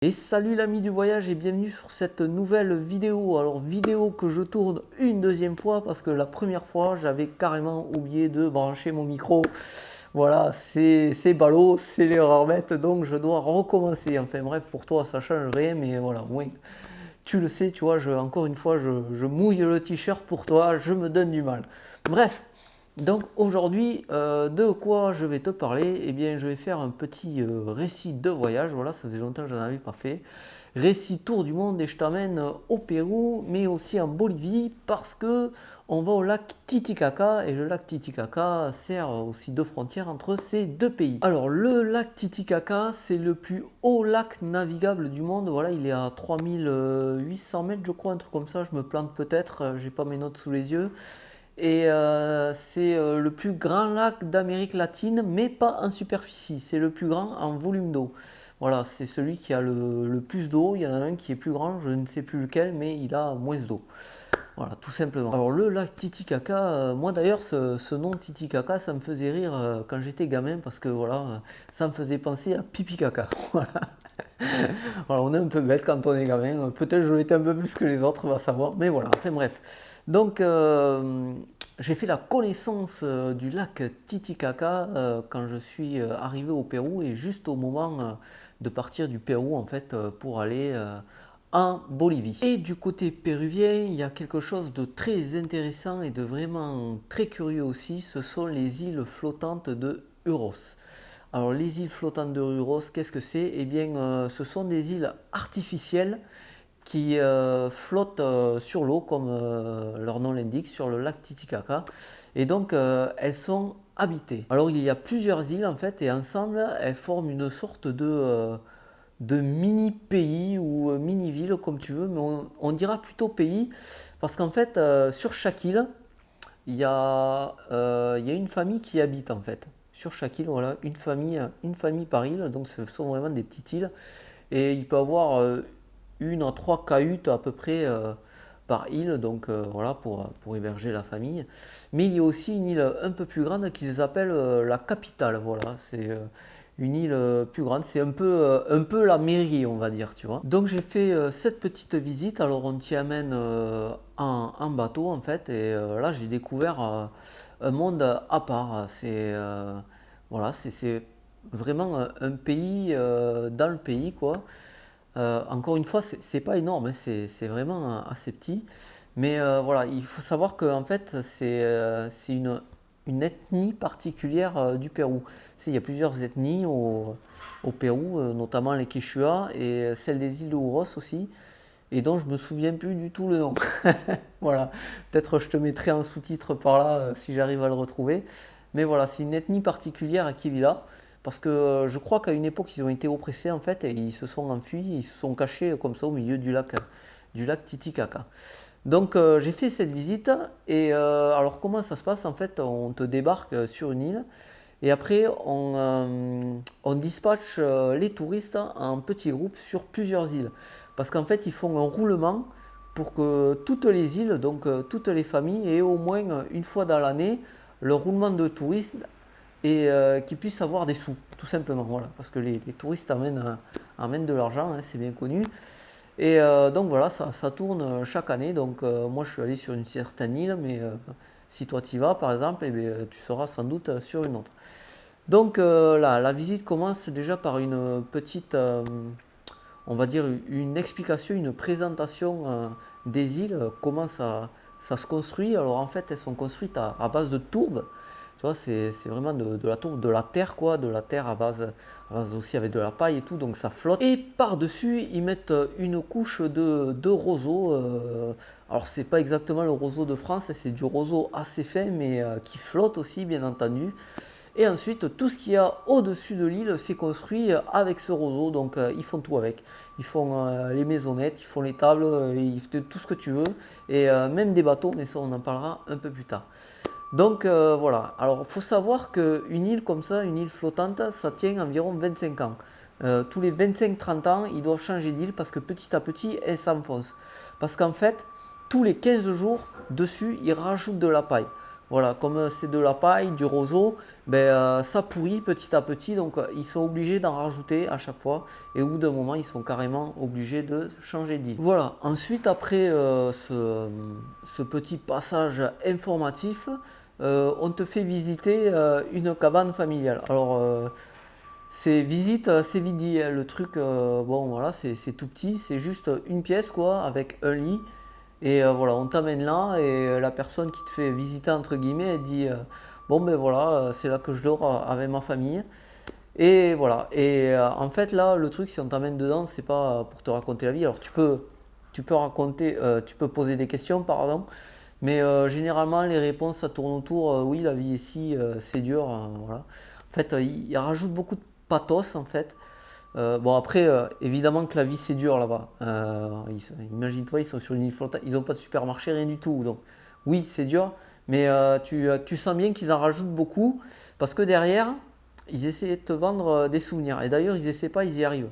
Et salut l'ami du voyage et bienvenue sur cette nouvelle vidéo. Alors vidéo que je tourne une deuxième fois parce que la première fois j'avais carrément oublié de brancher mon micro. Voilà, c'est ballot, c'est l'erreur bête donc je dois recommencer. Enfin bref, pour toi ça change rien mais voilà, au moins tu le sais, tu vois, encore une fois je mouille le t-shirt pour toi, je me donne du mal. Bref, donc aujourd'hui, de quoi je vais te parler? Eh bien, je vais faire un petit récit de voyage. Voilà, ça faisait longtemps que je n'en avais pas fait. Récit tour du monde et je t'amène au Pérou, mais aussi en Bolivie parce que on va au lac Titicaca et le lac Titicaca sert aussi de frontière entre ces deux pays. Alors, le lac Titicaca, c'est le plus haut lac navigable du monde. Voilà, il est à 3800 mètres, je crois, un truc comme ça. Je me plante peut-être, j'ai pas mes notes sous les yeux. Et c'est le plus grand lac d'Amérique latine, mais pas en superficie. C'est le plus grand en volume d'eau. Voilà, c'est celui qui a le plus d'eau. Il y en a un qui est plus grand, je ne sais plus lequel, mais il a moins d'eau. Voilà, tout simplement. Alors le lac Titicaca, moi d'ailleurs, ce nom Titicaca, ça me faisait rire quand j'étais gamin parce que voilà, ça me faisait penser à pipi caca. Voilà. Voilà, on est un peu bête quand on est gamin. Peut-être je l'étais un peu plus que les autres, on va savoir. Mais voilà, enfin bref. Donc, j'ai fait la connaissance du lac Titicaca quand je suis arrivé au Pérou et juste au moment de partir du Pérou en fait pour aller en Bolivie. Et du côté péruvien, il y a quelque chose de très intéressant et de vraiment très curieux aussi, ce sont les îles flottantes de Huros. Alors les îles flottantes de Huros, qu'est-ce que c'est? Eh bien, ce sont des îles artificielles qui flottent sur l'eau, comme leur nom l'indique, sur le lac Titicaca. Et donc, elles sont habitées. Alors, il y a plusieurs îles, en fait, et ensemble, elles forment une sorte de mini-pays ou mini-ville, comme tu veux, mais on dira plutôt pays, parce qu'en fait, sur chaque île, il y a une famille qui habite, en fait. Sur chaque île, voilà, une famille par île, donc ce sont vraiment des petites îles. Et il peut y avoir une à trois cahutes à peu près par île, donc voilà, pour héberger la famille. Mais il y a aussi une île un peu plus grande qu'ils appellent la capitale, voilà, c'est une île plus grande, c'est un peu la mairie, on va dire, tu vois. Donc j'ai fait cette petite visite, alors on t'y amène en bateau en fait, et là j'ai découvert un monde à part, voilà, c'est vraiment un pays dans le pays, quoi. Encore une fois, c'est pas énorme, hein, c'est vraiment assez petit. Mais voilà, il faut savoir que en fait, c'est une ethnie particulière du Pérou. Il y a plusieurs ethnies au Pérou, notamment les Quechua et celle des îles de Huros aussi, et dont je me souviens plus du tout le nom. Voilà, peut-être je te mettrai un sous-titre par là si j'arrive à le retrouver. Mais voilà, c'est une ethnie particulière qui vit là. Parce que je crois qu'à une époque, ils ont été oppressés en fait et ils se sont enfuis, ils se sont cachés comme ça au milieu du lac Titicaca. Donc j'ai fait cette visite et alors comment ça se passe? En fait, on te débarque sur une île et après on dispatche les touristes en petits groupes sur plusieurs îles. Parce qu'en fait, ils font un roulement pour que toutes les îles, donc toutes les familles, aient au moins une fois dans l'année le roulement de touristes et qu'ils puissent avoir des sous, tout simplement. Voilà, parce que les touristes amènent de l'argent, hein, c'est bien connu. Et donc voilà, ça tourne chaque année. Donc moi je suis allé sur une certaine île, mais si toi tu y vas par exemple, eh bien, tu seras sans doute sur une autre. Donc là, la visite commence déjà par une petite, on va dire une explication, une présentation des îles, comment ça se construit. Alors en fait, elles sont construites à base de tourbes. Tu vois, c'est vraiment de la tourbe, de la terre, quoi, de la terre à base aussi avec de la paille et tout, donc ça flotte. Et par-dessus, ils mettent une couche de roseau. Alors, c'est pas exactement le roseau de France, c'est du roseau assez fin, mais qui flotte aussi, bien entendu. Et ensuite, tout ce qu'il y a au-dessus de l'île, c'est construit avec ce roseau, donc ils font tout avec. Ils font les maisonnettes, ils font les tables, ils font tout ce que tu veux, et même des bateaux, mais ça on en parlera un peu plus tard. Donc voilà, alors il faut savoir qu'une île comme ça, une île flottante, ça tient environ 25 ans. Tous les 25-30 ans, ils doivent changer d'île parce que petit à petit, elle s'enfonce. Parce qu'en fait, tous les 15 jours, dessus, ils rajoutent de la paille. Voilà, comme c'est de la paille, du roseau, ça pourrit petit à petit, donc ils sont obligés d'en rajouter à chaque fois, et au bout d'un moment, ils sont carrément obligés de changer d'île. Voilà, ensuite, après ce petit passage informatif, on te fait visiter une cabane familiale. Alors, c'est visite, c'est vite dit, hein. Le truc, bon voilà, c'est tout petit, c'est juste une pièce quoi, avec un lit. Et voilà, on t'amène là et la personne qui te fait visiter entre guillemets, elle dit bon ben voilà, c'est là que je dors avec ma famille. Et voilà. Et en fait là, le truc, si on t'amène dedans, c'est pas pour te raconter la vie. Alors tu peux raconter, tu peux poser des questions, pardon. Mais généralement, les réponses, ça tourne autour, oui, la vie ici, c'est dur, voilà. En fait, il rajoute beaucoup de pathos, en fait. Bon, après, évidemment que la vie, c'est dur là-bas. Imagine-toi, ils sont sur une île flottante, ils n'ont pas de supermarché, rien du tout. Donc, oui, c'est dur, mais tu sens bien qu'ils en rajoutent beaucoup, parce que derrière, ils essaient de te vendre des souvenirs. Et d'ailleurs, ils essaient pas, ils y arrivent.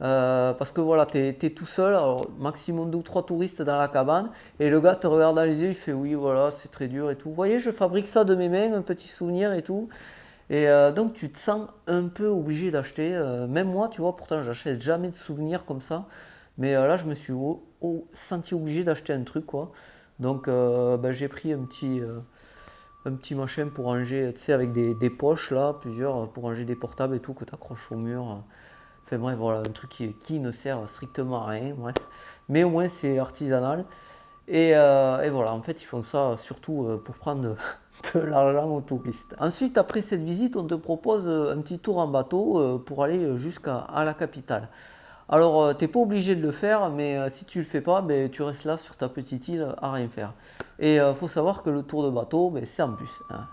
Parce que voilà, t'es tout seul, alors maximum 2 ou 3 touristes dans la cabane, et le gars te regarde dans les yeux, il fait oui, voilà, c'est très dur et tout. Vous voyez, je fabrique ça de mes mains, un petit souvenir et tout. Et donc tu te sens un peu obligé d'acheter. Même moi, tu vois, pourtant j'achète jamais de souvenirs comme ça. Mais là, je me suis senti obligé d'acheter un truc, quoi. Donc j'ai pris un petit machin pour ranger, tu sais, avec des poches là, plusieurs, pour ranger des portables et tout, que tu accroches au mur. Enfin bref, voilà, un truc qui ne sert strictement à rien, bref. Mais au moins c'est artisanal. Et voilà, en fait, ils font ça surtout pour prendre de l'argent aux touristes. Ensuite, après cette visite, on te propose un petit tour en bateau pour aller jusqu'à la capitale. Alors, t'es pas obligé de le faire, mais si tu le fais pas, tu restes là sur ta petite île à rien faire. Et faut savoir que le tour de bateau, c'est en plus, hein.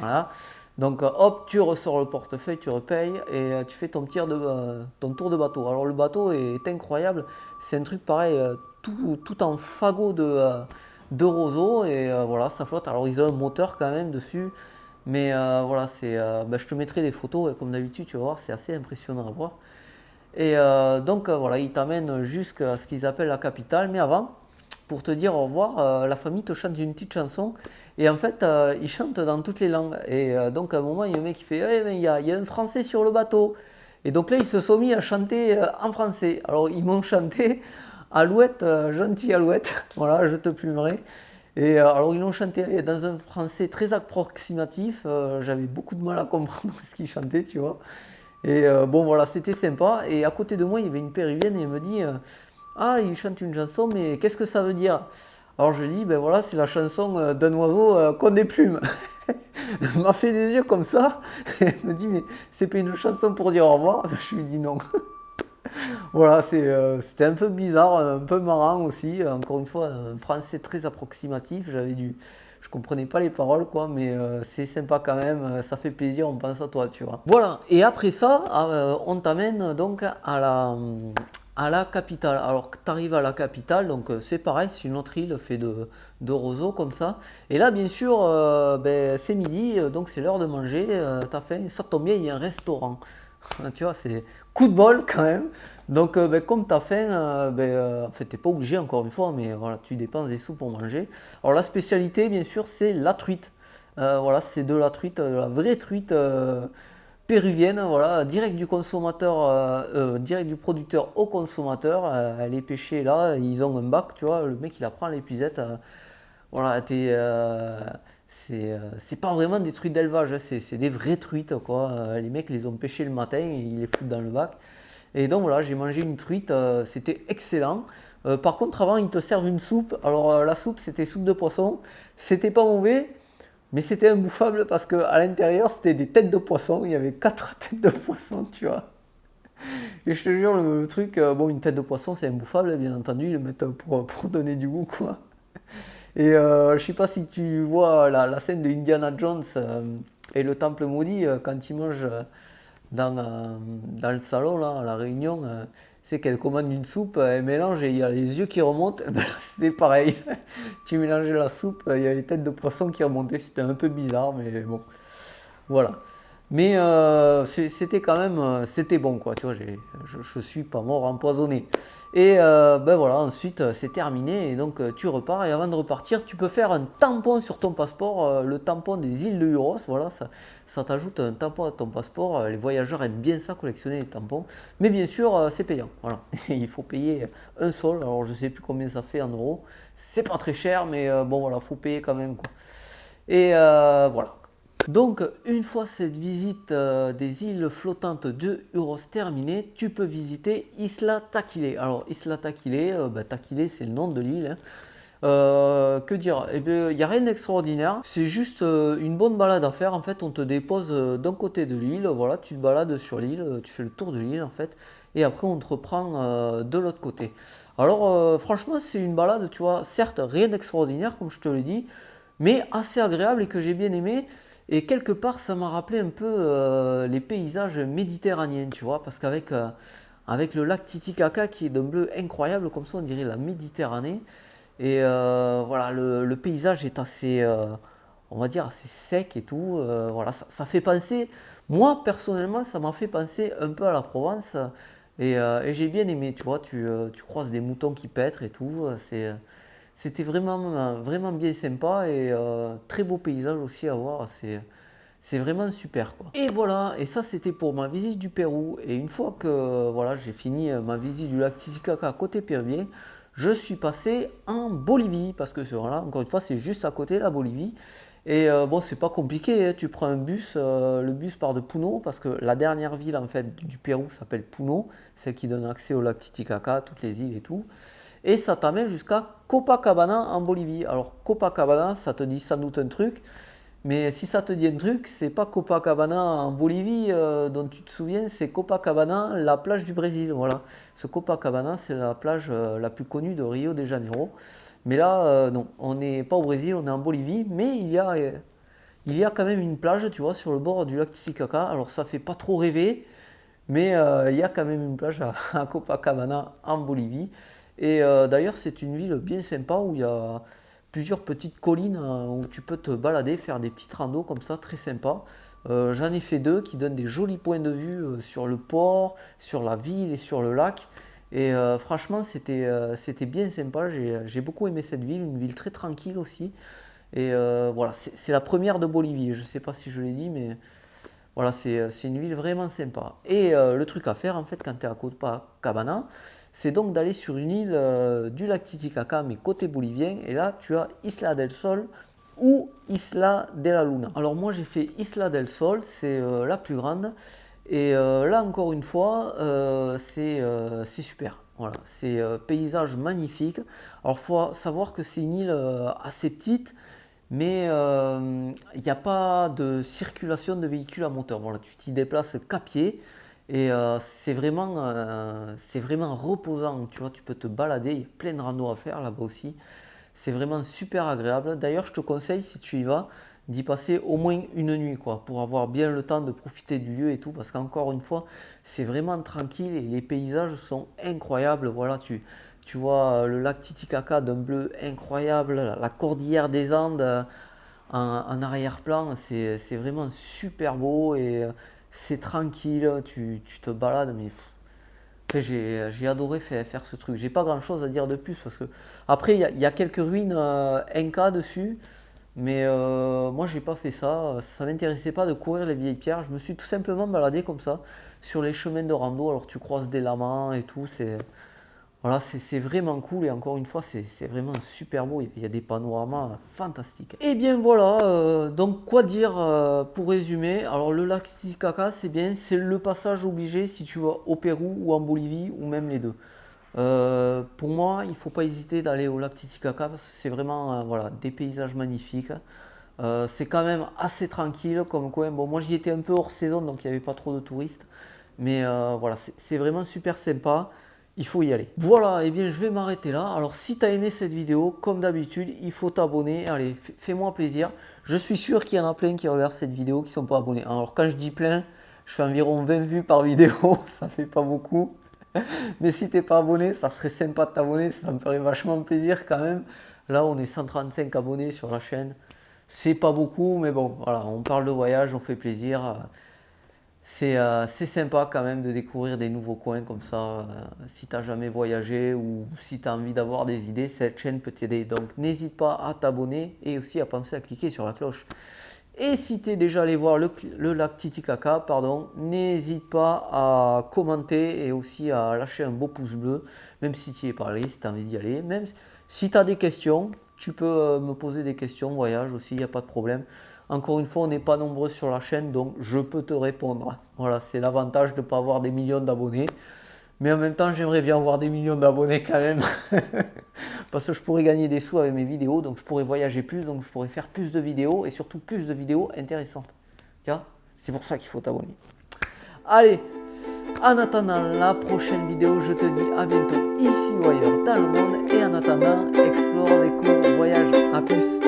Voilà. Donc hop, tu ressors le portefeuille, tu repayes et tu fais ton tour de bateau. Alors le bateau est incroyable, c'est un truc pareil, tout en fagot de roseau et voilà, ça flotte. Alors ils ont un moteur quand même dessus, mais voilà, je te mettrai des photos et comme d'habitude, tu vas voir, c'est assez impressionnant à voir. Et donc voilà, ils t'amènent jusqu'à ce qu'ils appellent la capitale, mais avant, pour te dire au revoir, la famille te chante une petite chanson. Et en fait, ils chantent dans toutes les langues. Et donc à un moment, il y a un mec qui fait eh, mais il y a un Français sur le bateau. Et donc là, ils se sont mis à chanter en français. Alors ils m'ont chanté Alouette, gentille Alouette, voilà, je te plumerai. Et alors ils l'ont chanté dans un français très approximatif. J'avais beaucoup de mal à comprendre ce qu'ils chantaient, tu vois. Et bon voilà, c'était sympa. Et à côté de moi, il y avait une péruvienne et elle me dit ah, il chante une chanson, mais qu'est-ce que ça veut dire? Alors je dis ben voilà, c'est la chanson d'un oiseau qu'on déplume. Elle m'a fait des yeux comme ça. Et elle me dit mais c'est pas une chanson pour dire au revoir? Je lui dis non. Voilà, c'était un peu bizarre, un peu marrant aussi. Encore une fois, un français très approximatif. Je comprenais pas les paroles, quoi, mais c'est sympa quand même. Ça fait plaisir, on pense à toi, tu vois. Voilà. Et après ça, on t'amène donc à la capitale. Alors que tu arrives à la capitale, donc c'est pareil, c'est une autre île faite de roseaux comme ça. Et là, bien sûr, c'est midi, donc c'est l'heure de manger. T'as faim, ça tombe bien, il y a un restaurant. Tu vois, c'est coup de bol quand même. Donc, comme tu as faim, en fait, tu n'es pas obligé encore une fois, mais voilà, tu dépenses des sous pour manger. Alors, la spécialité, bien sûr, c'est la truite. Voilà, c'est de la truite, de la vraie truite péruvienne, voilà, direct du consommateur, direct du producteur au consommateur. Elle est pêchée là, ils ont un bac, tu vois, le mec il la prend à l'épuisette. Voilà, c'est pas vraiment des truites d'élevage, hein, c'est des vraies truites, quoi. Les mecs les ont pêchées le matin et ils les foutent dans le bac. Et donc voilà, j'ai mangé une truite, c'était excellent. Par contre, avant, ils te servent une soupe. Alors, la soupe, c'était soupe de poisson. C'était pas mauvais, mais c'était imbouffable parce qu'à l'intérieur, c'était des têtes de poisson. Il y avait 4 têtes de poisson, tu vois. Et je te jure, le truc, bon, une tête de poisson, c'est imbouffable, bien entendu. Ils le mettent pour donner du goût, quoi. Et je sais pas si tu vois la scène de Indiana Jones et le temple maudit quand il mange dans le salon, là, à la réunion. C'est qu'elle commande une soupe, elle mélange et il y a les yeux qui remontent. Ben, c'était pareil. Tu mélangeais la soupe, il y a les têtes de poisson qui remontaient. C'était un peu bizarre, mais bon. Voilà. Mais c'était quand même, c'était bon quoi, tu vois, je suis pas mort empoisonné. Et ben voilà, ensuite c'est terminé et donc tu repars et avant de repartir, tu peux faire un tampon sur ton passeport, le tampon des îles de Huros, voilà, ça t'ajoute un tampon à ton passeport. Les voyageurs aiment bien ça, collectionner les tampons, mais bien sûr c'est payant, voilà. Il faut payer un sol, alors je sais plus combien ça fait en euros, c'est pas très cher, mais bon voilà, faut payer quand même quoi. Et voilà. Donc, une fois cette visite des îles flottantes de Huros terminée, tu peux visiter Isla Taquile. Alors, Isla Taquile, Taquile c'est le nom de l'île, hein. Que dire? Eh bien, il n'y a rien d'extraordinaire. C'est juste une bonne balade à faire. En fait, on te dépose d'un côté de l'île. Voilà, tu te balades sur l'île, tu fais le tour de l'île en fait. Et après, on te reprend de l'autre côté. Alors, franchement, c'est une balade, tu vois. Certes, rien d'extraordinaire, comme je te l'ai dit, mais assez agréable et que j'ai bien aimé. Et quelque part, ça m'a rappelé un peu les paysages méditerranéens, tu vois, parce qu'avec avec le lac Titicaca qui est d'un bleu incroyable, comme ça, on dirait la Méditerranée. Et voilà, le paysage est assez, on va dire, assez sec et tout. Voilà, ça fait penser, moi personnellement, ça m'a fait penser un peu à la Provence. Et j'ai bien aimé, tu vois, tu croises des moutons qui paîtrent et tout. C'était vraiment bien sympa et très beau paysage aussi à voir. C'est vraiment super quoi. Et voilà, et ça c'était pour ma visite du Pérou. Et une fois que voilà, j'ai fini ma visite du lac Titicaca côté péruvien, je suis passé en Bolivie parce que voilà, encore une fois, c'est juste à côté la Bolivie. Et bon, c'est pas compliqué, hein. Tu prends un bus, le bus part de Puno parce que la dernière ville en fait du Pérou s'appelle Puno, celle qui donne accès au lac Titicaca, toutes les îles et tout. Et ça t'amène jusqu'à Copacabana en Bolivie. Alors Copacabana, ça te dit sans doute un truc, mais si ça te dit un truc, c'est pas Copacabana en Bolivie dont tu te souviens, c'est Copacabana, la plage du Brésil. Voilà. Ce Copacabana, c'est la plage la plus connue de Rio de Janeiro. Mais là, non, on n'est pas au Brésil, on est en Bolivie, mais il y a quand même une plage, tu vois, sur le bord du lac Titicaca. Alors ça fait pas trop rêver, mais il y a quand même une plage à Copacabana en Bolivie. Et d'ailleurs, c'est une ville bien sympa où il y a plusieurs petites collines où tu peux te balader, faire des petites randos comme ça, très sympa. J'en ai fait deux qui donnent des jolis points de vue sur le port, sur la ville et sur le lac. Et franchement, c'était bien sympa. J'ai beaucoup aimé cette ville, une ville très tranquille aussi. Et voilà, c'est la première de Bolivie. Je ne sais pas si je l'ai dit, mais voilà, c'est une ville vraiment sympa. Et le truc à faire en fait quand tu es à Copacabana, c'est donc d'aller sur une île du lac Titicaca, mais côté bolivien. Et là, tu as Isla del Sol ou Isla de la Luna. Alors moi, j'ai fait Isla del Sol, c'est la plus grande. Et là, encore une fois, c'est super. Voilà, c'est paysage magnifique. Alors, il faut savoir que c'est une île assez petite, mais il n'y a pas de circulation de véhicules à moteur. Voilà, tu t'y déplaces qu'à pied et c'est vraiment reposant. Tu vois, tu peux te balader, il y a plein de randos à faire là-bas aussi. C'est vraiment super agréable. D'ailleurs, je te conseille, si tu y vas, d'y passer au moins une nuit, quoi, pour avoir bien le temps de profiter du lieu et tout, parce qu'encore une fois, c'est vraiment tranquille et les paysages sont incroyables. Voilà, tu vois le lac Titicaca d'un bleu incroyable, la cordillère des Andes en arrière-plan, c'est vraiment super beau et c'est tranquille, tu te balades, mais après, j'ai adoré faire ce truc. J'ai pas grand chose à dire de plus parce que après il y a quelques ruines Inca dessus, mais moi j'ai pas fait ça. Ça m'intéressait pas de courir les vieilles pierres. Je me suis tout simplement baladé comme ça sur les chemins de rando. Alors tu croises des lamas et tout. Voilà, c'est vraiment cool et encore une fois, c'est vraiment super beau. Il y a des panoramas fantastiques. Et bien voilà, donc quoi dire pour résumer? Alors le lac Titicaca, c'est bien, c'est le passage obligé si tu vas au Pérou ou en Bolivie ou même les deux. Pour moi, il ne faut pas hésiter d'aller au lac Titicaca parce que c'est vraiment voilà, des paysages magnifiques. C'est quand même assez tranquille comme coin. Bon, moi j'y étais un peu hors saison donc il n'y avait pas trop de touristes. Mais voilà, c'est vraiment super sympa. Il faut y aller. Voilà, et bien je vais m'arrêter là. Alors si tu as aimé cette vidéo, comme d'habitude, il faut t'abonner. Allez, fais-moi plaisir. Je suis sûr qu'il y en a plein qui regardent cette vidéo qui ne sont pas abonnés. Alors quand je dis plein, je fais environ 20 vues par vidéo. Ça fait pas beaucoup. Mais si t'es pas abonné, ça serait sympa de t'abonner. Ça me ferait vachement plaisir quand même. Là, on est 135 abonnés sur la chaîne. C'est pas beaucoup, mais bon, voilà, on parle de voyage, on fait plaisir. C'est sympa quand même de découvrir des nouveaux coins comme ça. Si tu n'as jamais voyagé ou si tu as envie d'avoir des idées, cette chaîne peut t'aider. Donc n'hésite pas à t'abonner et aussi à penser à cliquer sur la cloche. Et si tu es déjà allé voir le lac Titicaca, pardon, n'hésite pas à commenter et aussi à lâcher un beau pouce bleu, même si tu y es pas allé, si tu as envie d'y aller. Même si tu as des questions, tu peux me poser des questions, voyage aussi, il n'y a pas de problème. Encore une fois, on n'est pas nombreux sur la chaîne, donc je peux te répondre. Voilà, c'est l'avantage de ne pas avoir des millions d'abonnés. Mais en même temps, j'aimerais bien avoir des millions d'abonnés quand même. Parce que je pourrais gagner des sous avec mes vidéos, donc je pourrais voyager plus, donc je pourrais faire plus de vidéos et surtout plus de vidéos intéressantes. C'est pour ça qu'il faut t'abonner. Allez, en attendant la prochaine vidéo, je te dis à bientôt ici ou ailleurs dans le monde. Et en attendant, explore, découvre, voyage. À plus.